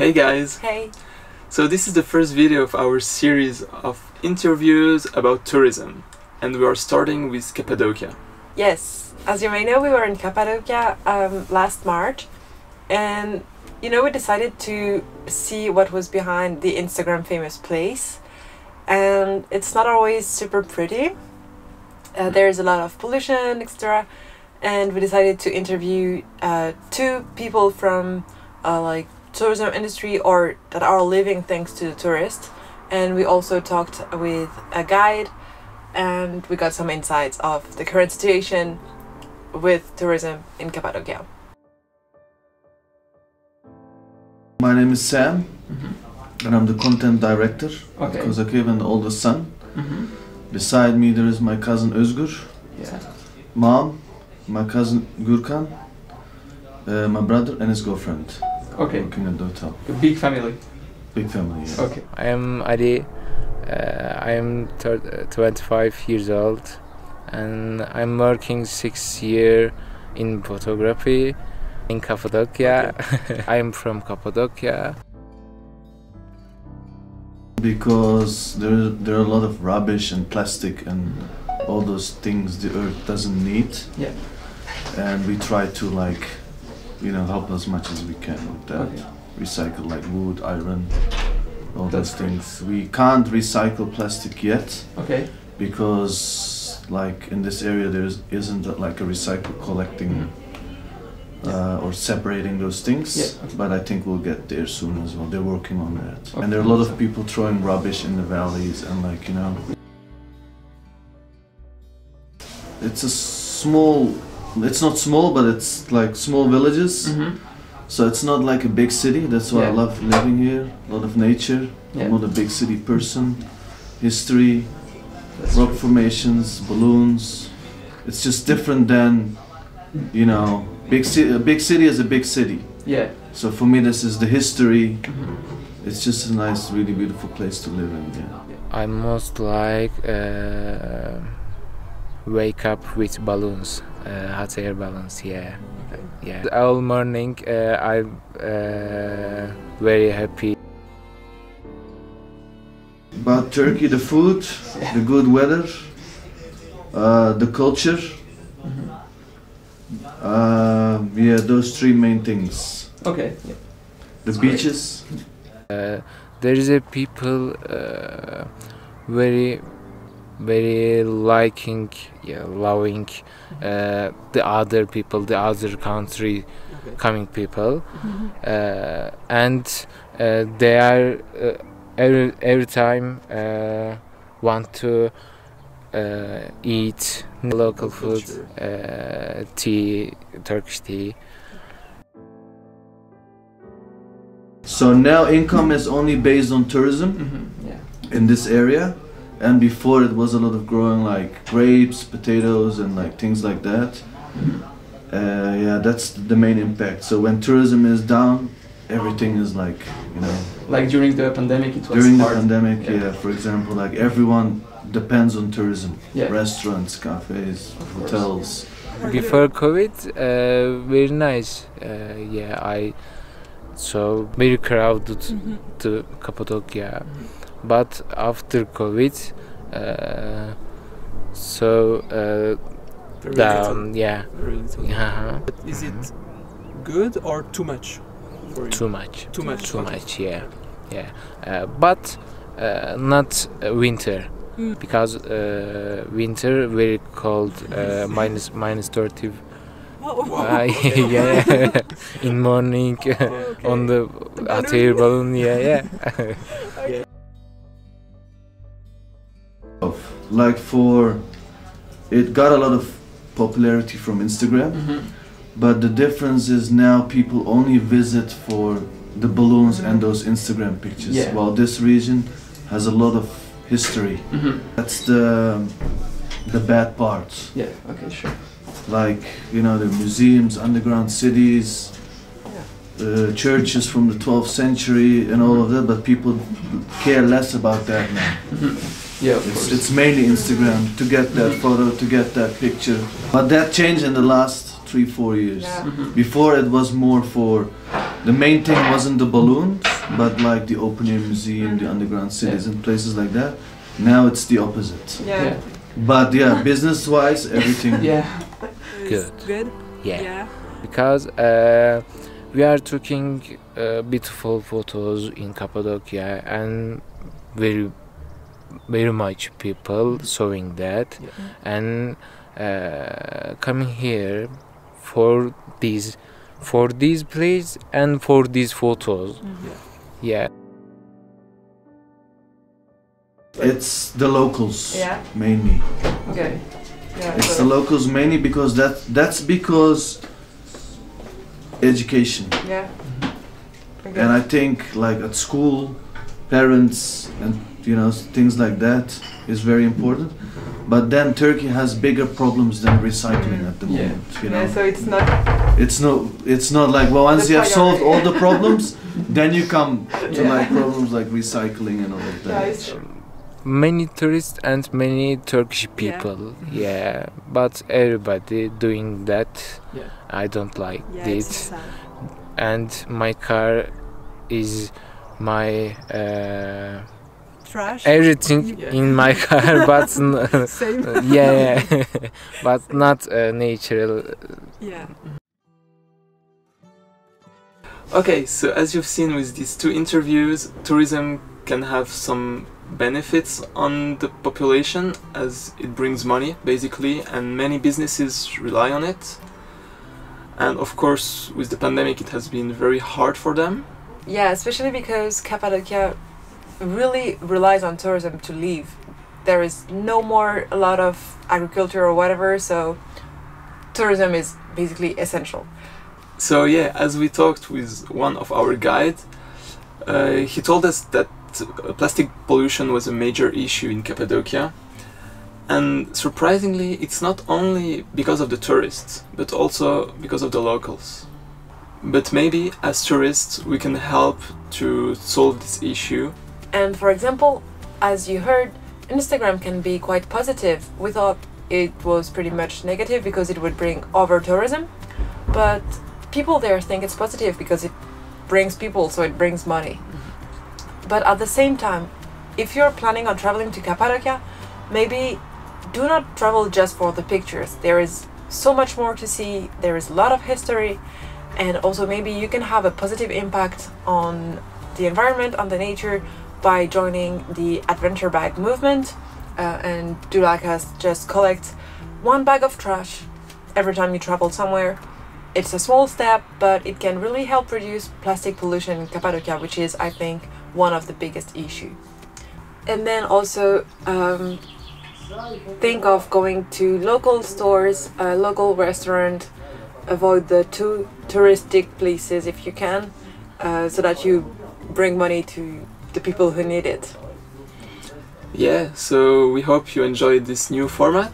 Hey guys! Hey! So this is the first video of our series of interviews about tourism, and we are starting with Cappadocia. Yes, as you may know, we were in Cappadocia last March, and we decided to see what was behind the Instagram famous place, and it's not always super pretty. There's a lot of pollution, etc., and we decided to interview two people from like tourism industry or that are living thanks to the tourists, and we also talked with a guide, and we got some insights of the current situation with tourism in Cappadocia. My name is Sam, and I'm the content director of Okay. Cappadocia and the oldest son. Beside me there is my cousin Özgür, Yeah. mom, my cousin Gürkan, my brother and his girlfriend. Okay. Working at the hotel. A big family. Big family, yeah. Okay. I am Ali. I am 25 years old, and I'm working 6 years in photography in Cappadocia. Okay. I am from Cappadocia. Because there are a lot of rubbish and plastic and all those things the earth doesn't need. Yeah. And we try to help as much as we can with that. Okay. Recycle like wood, iron, all That's those great. things. We can't recycle plastic yet Okay. because in this area there isn't like a recycle collecting or separating those things. Yeah, okay. But I think we'll get there soon as well. They're working on that. Okay. And there are a lot of people throwing rubbish in the valleys and it's a small, it's not small, but it's like small villages. So it's not like a big city. That's why I Yeah. love living here. A lot of nature. Yeah. I'm not a big city person. History, That's rock true. formations, balloons. It's just different than, big city. A big city is a big city. Yeah. So for me, this is the history. It's just a nice, really beautiful place to live in. Yeah. I most like wake up with balloons, hot air balloons. Yeah, yeah. All morning, I'm very happy. About Turkey, the food, the good weather, the culture. Those three main things. Okay. Yeah. The beaches. There is a people very liking, loving the other people, the other country coming people, and they are every time want to eat local food, tea, Turkish tea. So now income is only based on tourism Yeah. in this area, and before it was a lot of growing like grapes, potatoes, and like things like that. That's the main impact. So when tourism is down, everything is like Like during the pandemic, it was during the hard. pandemic. Yeah. Yeah, for example, like everyone depends on tourism. Yeah. Restaurants, cafes, Of course, hotels. Before COVID, very nice. So very crowded to Cappadocia, but after COVID, Very down. little. Yeah, Very little. But is it good or too much for you? too much. Too much. Too Okay. much. Yeah. But not winter. Because winter very cold, minus 30. Wow. Yeah, in morning on the hot air balloon. Yeah. It got a lot of popularity from Instagram, but the difference is now people only visit for the balloons and those Instagram pictures, Yeah. while this region has a lot of history. That's the bad part. Yeah. Okay. Sure. Like the museums, underground cities, churches from the 12th century and all of that, but people care less about that now. Yeah. Of course. It's mainly Instagram to get that photo, to get that picture. But that changed in the last 3-4 years. Yeah. Before it was more for, the main thing wasn't the balloons, but like the open air museum, the underground cities and places like that, now it's the opposite. Yeah. But yeah, business wise, everything. Yeah. Good. Good? Yeah. Because we are taking beautiful photos in Cappadocia and very much people showing that and coming here for these places and for these photos. Yeah. It's the locals mainly. Okay. Yeah, It's the locals mainly because that's because education. Yeah. Okay. And I think like at school, parents and things like that is very important. But then Turkey has bigger problems than recycling at the moment. So It's not like, well, once The you have solved priority. all the problems, then you come to like problems like recycling and all of that. it's true. Many tourists and many Turkish people. Yeah. But everybody doing that. Yeah. I don't like It's it. sad. And my car is my Trash. everything Yeah. in my car, but Same. yeah, but not natural. Yeah. Okay, so as you've seen with these two interviews, tourism can have some benefits on the population as it brings money basically, and many businesses rely on it. And of course, with the pandemic, it has been very hard for them. Yeah, especially because Cappadocia really relies on tourism to live. There is no more a lot of agriculture or whatever, so tourism is basically essential. So yeah, as we talked with one of our guides, he told us that plastic pollution was a major issue in Cappadocia. And surprisingly, it's not only because of the tourists, but also because of the locals. But maybe as tourists, we can help to solve this issue. And for example, as you heard, Instagram can be quite positive. We thought it was pretty much negative because it would bring over tourism, but people there think it's positive because it brings people, so it brings money. But at the same time, if you're planning on traveling to Cappadocia, maybe do not travel just for the pictures. There is so much more to see, there is a lot of history, and also maybe you can have a positive impact on the environment, on the nature, by joining the adventure bag movement and do like us, just collect one bag of trash every time you travel somewhere. It's a small step, but it can really help reduce plastic pollution in Cappadocia, which is, I think, one of the biggest issues. And then also think of going to local stores, local restaurant, avoid the too touristic places if you can, so that you bring money to the people who need it. Yeah, so we hope you enjoyed this new format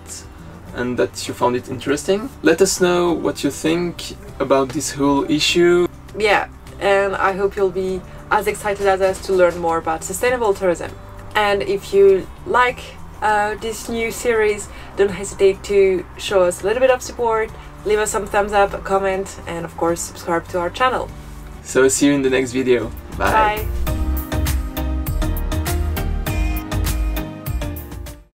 and that you found it interesting. Let us know what you think about this whole issue. Yeah, and I hope you'll be as excited as us to learn more about sustainable tourism. And if you like this new series, don't hesitate to show us a little bit of support, leave us some thumbs up, a comment, and of course subscribe to our channel. So see you in the next video. Bye. Bye!